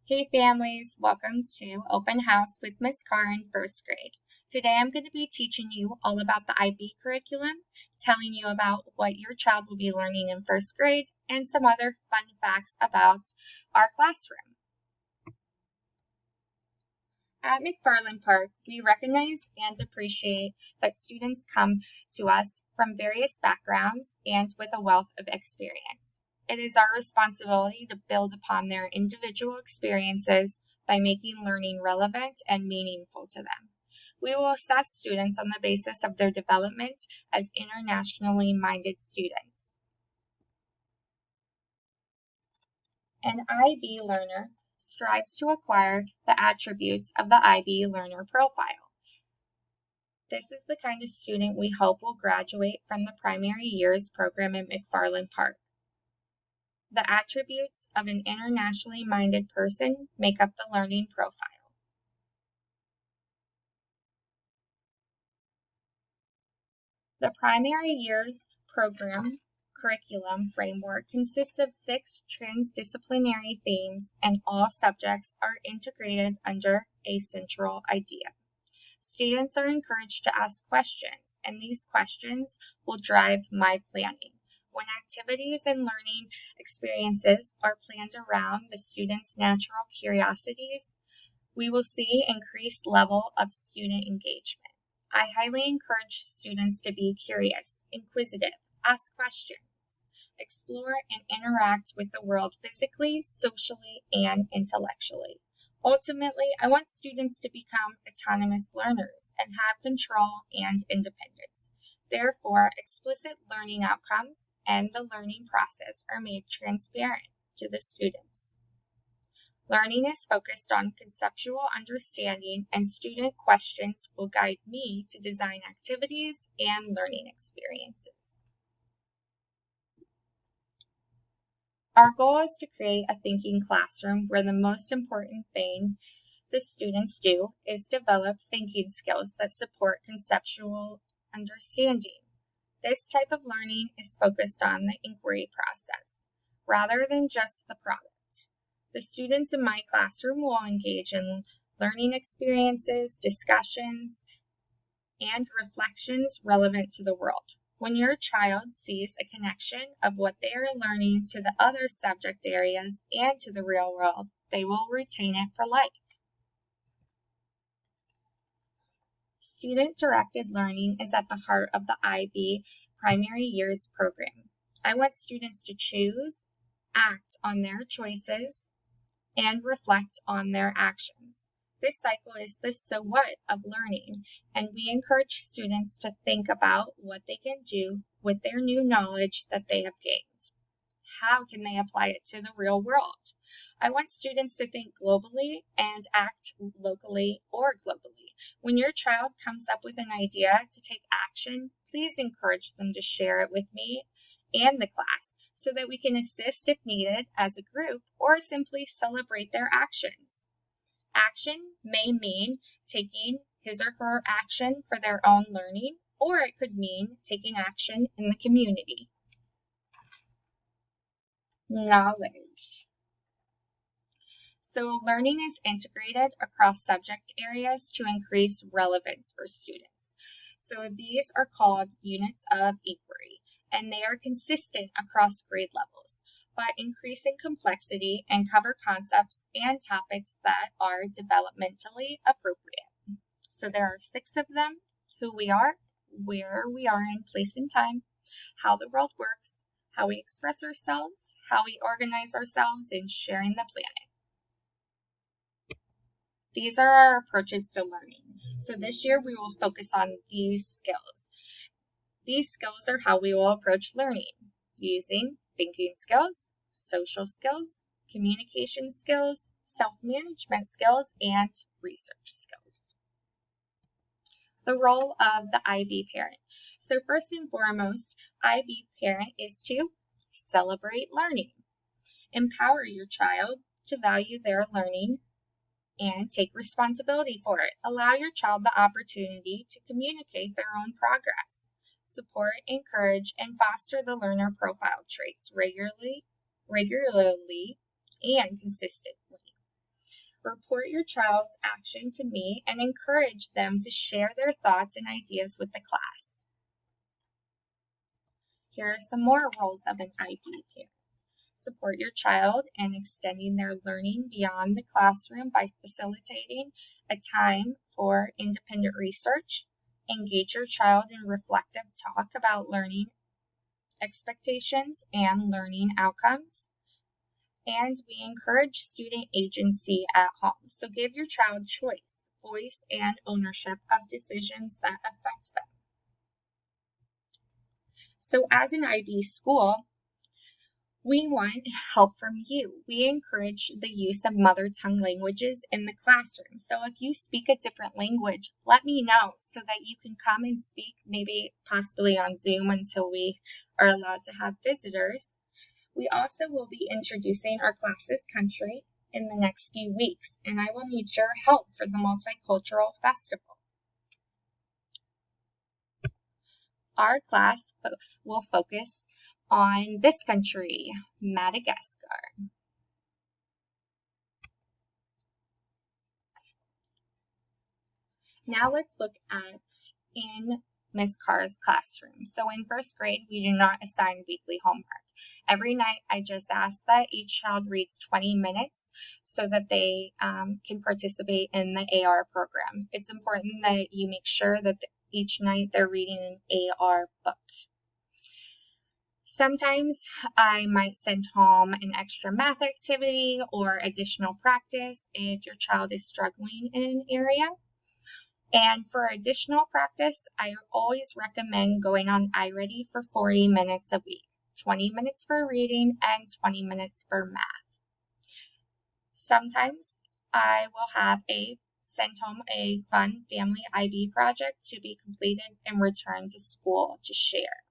Hey families, welcome to Open House with Miss Carr in first grade. Today I'm going to be teaching you all about the IB curriculum, telling you about what your child will be learning in first grade, and some other fun facts about our classroom. At McFarland Park, we recognize and appreciate that students come to us from various backgrounds and with a wealth of experience. It is our responsibility to build upon their individual experiences by making learning relevant and meaningful to them. We will assess students on the basis of their development as internationally minded students. An IB learner strives to acquire the attributes of the IB learner profile. This is the kind of student we hope will graduate from the primary years program at McFarland Park. The attributes of an internationally minded person make up the learning profile. The primary years program curriculum framework consists of 6 transdisciplinary themes, and all subjects are integrated under a central idea. Students are encouraged to ask questions, and these questions will drive my planning. When activities and learning experiences are planned around the students' natural curiosities, we will see increased level of student engagement. I highly encourage students to be curious, inquisitive, ask questions, explore and interact with the world physically, socially, and intellectually. Ultimately, I want students to become autonomous learners and have control and independence. Therefore, explicit learning outcomes and the learning process are made transparent to the students. Learning is focused on conceptual understanding, and student questions will guide me to design activities and learning experiences. Our goal is to create a thinking classroom where the most important thing the students do is develop thinking skills that support conceptual understanding. This type of learning is focused on the inquiry process, rather than just the product. The students in my classroom will engage in learning experiences, discussions, and reflections relevant to the world. When your child sees a connection of what they are learning to the other subject areas and to the real world, they will retain it for life. Student-directed learning is at the heart of the IB primary years program. I want students to choose, act on their choices, and reflect on their actions. This cycle is the so what of learning, and we encourage students to think about what they can do with their new knowledge that they have gained. How can they apply it to the real world? I want students to think globally and act locally or globally. When your child comes up with an idea to take action, please encourage them to share it with me and the class so that we can assist if needed as a group or simply celebrate their actions. Action may mean taking his or her action for their own learning, or it could mean taking action in the community. Knowledge. So learning is integrated across subject areas to increase relevance for students. So these are called units of inquiry, and they are consistent across grade levels, but increase in complexity and cover concepts and topics that are developmentally appropriate. So there are 6 of them: who we are, where we are in place and time, how the world works, how we express ourselves, how we organize ourselves, and sharing the planet. These are our approaches to learning. So this year we will focus on these skills. These skills are how we will approach learning, using thinking skills, social skills, communication skills, self-management skills, and research skills. The role of the IB parent. So first and foremost, IB parent is to celebrate learning. Empower your child to value their learning and take responsibility for it. Allow your child the opportunity to communicate their own progress. Support, encourage, and foster the learner profile traits regularly and consistently. Report your child's action to me and encourage them to share their thoughts and ideas with the class. Here are some more roles of an IB parent. Support your child in extending their learning beyond the classroom by facilitating a time for independent research. Engage your child in reflective talk about learning expectations and learning outcomes. And we encourage student agency at home. So give your child choice, voice, and ownership of decisions that affect them. So as an IB school, we want help from you. We encourage the use of mother tongue languages in the classroom. So if you speak a different language, let me know so that you can come and speak, maybe possibly on Zoom until we are allowed to have visitors. We also will be introducing our class's country in the next few weeks, and I will need your help for the Multicultural Festival. Our class will focus on this country, Madagascar. Now let's look at in Ms. Carr's classroom. So in first grade, we do not assign weekly homework. Every night, I just ask that each child reads 20 minutes so that they can participate in the AR program. It's important that you make sure that each night they're reading an AR book. Sometimes I might send home an extra math activity or additional practice if your child is struggling in an area. And for additional practice, I always recommend going on iReady for 40 minutes a week, 20 minutes for reading and 20 minutes for math. Sometimes I will have send home a fun family IB project to be completed and returned to school to share.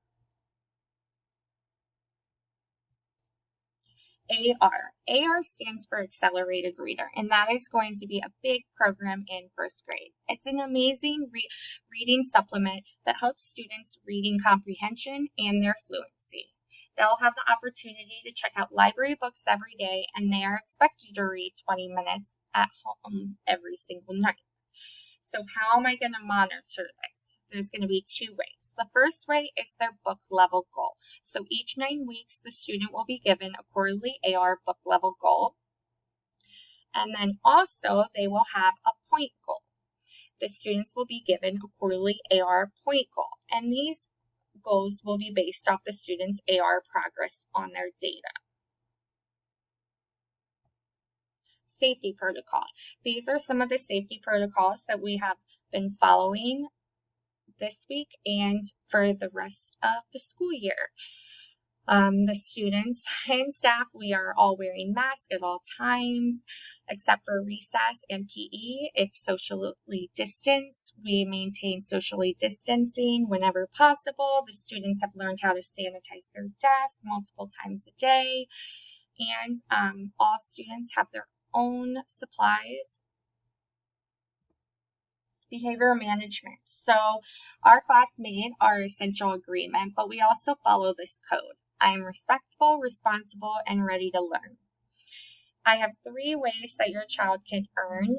AR stands for Accelerated Reader, and that is going to be a big program in first grade. It's an amazing reading supplement that helps students' reading comprehension and their fluency. They'll have the opportunity to check out library books every day, and they are expected to read 20 minutes at home every single night. So how am I going to monitor this? There's going to be two ways. The first way is their book level goal. So each 9 weeks, the student will be given a quarterly AR book level goal. And then also they will have a point goal. The students will be given a quarterly AR point goal. And these goals will be based off the students' AR progress on their data. Safety protocol. These are some of the safety protocols that we have been following this week and for the rest of the school year. The students and staff, we are all wearing masks at all times, except for recess and PE. If socially distanced, we maintain socially distancing whenever possible. The students have learned how to sanitize their desks multiple times a day, and all students have their own supplies. Behavior management. So our class made our essential agreement, but we also follow this code. I am respectful, responsible, and ready to learn. I have 3 ways that your child can earn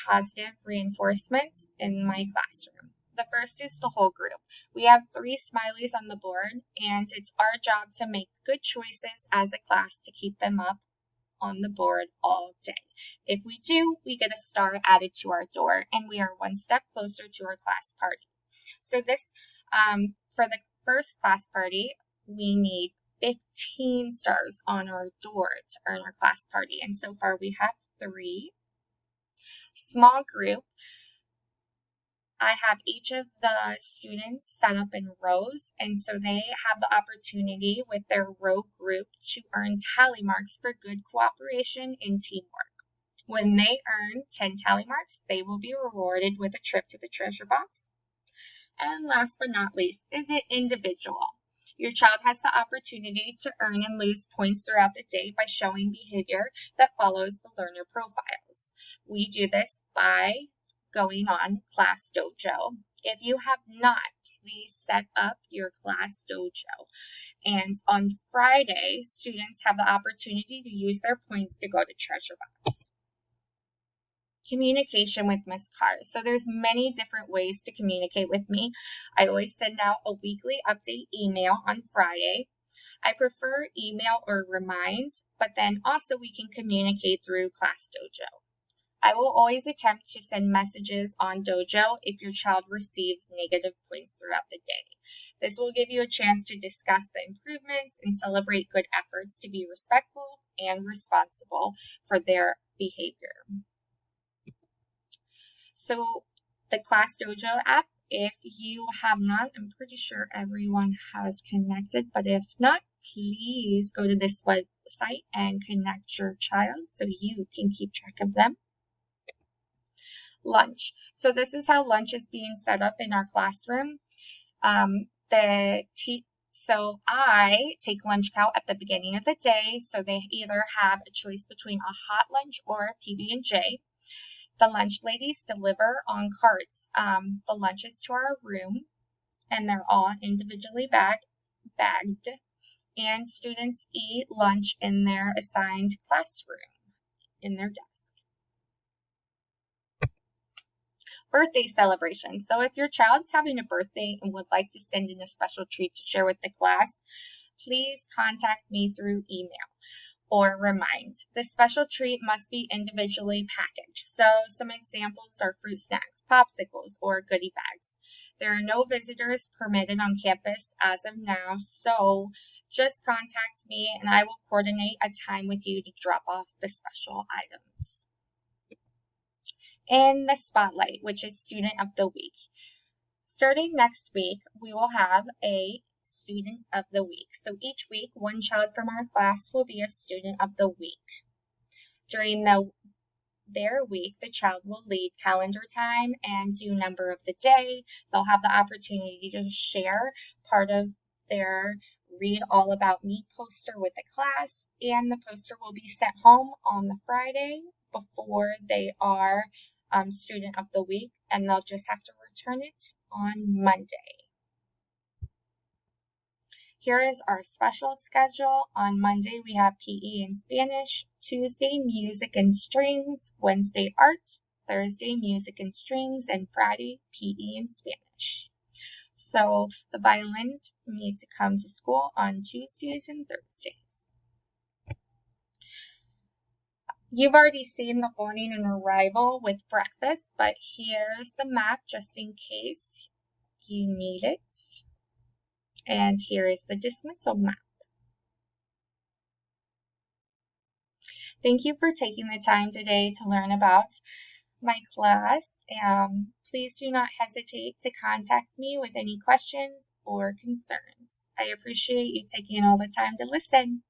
positive reinforcements in my classroom. The first is the whole group. We have 3 smileys on the board, and it's our job to make good choices as a class to keep them up on the board all day. If we do, we get a star added to our door, and we are one step closer to our class party. So this, for the first class party, we need 15 stars on our door to earn our class party, and so far we have 3. Small group. I have each of the students set up in rows, and so they have the opportunity with their row group to earn tally marks for good cooperation and teamwork. When they earn 10 tally marks, they will be rewarded with a trip to the treasure box. And last but not least is it individual. Your child has the opportunity to earn and lose points throughout the day by showing behavior that follows the learner profiles. We do this by going on Class Dojo. If you have not, please set up your class dojo. And on Friday, students have the opportunity to use their points to go to Treasure Box. Communication with Ms. Carr. So there's many different ways to communicate with me. I always send out a weekly update email on Friday. I prefer email or reminds, but then also we can communicate through Class Dojo. I will always attempt to send messages on Dojo if your child receives negative points throughout the day. This will give you a chance to discuss the improvements and celebrate good efforts to be respectful and responsible for their behavior. So the Class Dojo app, if you have not, I'm pretty sure everyone has connected, but if not, please go to this website and connect your child so you can keep track of them. Lunch. So this is how lunch is being set up in our classroom. So I take lunch count at the beginning of the day, so they either have a choice between a hot lunch or a PB&J. The lunch ladies deliver on carts the lunches to our room, and they're all individually bagged, and students eat lunch in their assigned classroom in their desk. Birthday celebrations. So if your child's having a birthday and would like to send in a special treat to share with the class, please contact me through email or remind. The special treat must be individually packaged. So some examples are fruit snacks, popsicles, or goodie bags. There are no visitors permitted on campus as of now, so just contact me and I will coordinate a time with you to drop off the special items. In the spotlight, which is Student of the Week. Starting next week, we will have a Student of the Week. So each week, one child from our class will be a Student of the Week. During their week, the child will lead calendar time and do number of the day. They'll have the opportunity to share part of their Read All About Me poster with the class, and the poster will be sent home on the Friday before they are Student of the Week, and they'll just have to return it on Monday. Here is our special schedule. On Monday, we have PE and Spanish. Tuesday, music and strings. Wednesday, art. Thursday, music and strings. And Friday, PE and Spanish. So the violins need to come to school on Tuesdays and Thursdays. You've already seen the morning and arrival with breakfast, but here's the map just in case you need it. And here is the dismissal map. Thank you for taking the time today to learn about my class. Please do not hesitate to contact me with any questions or concerns. I appreciate you taking all the time to listen.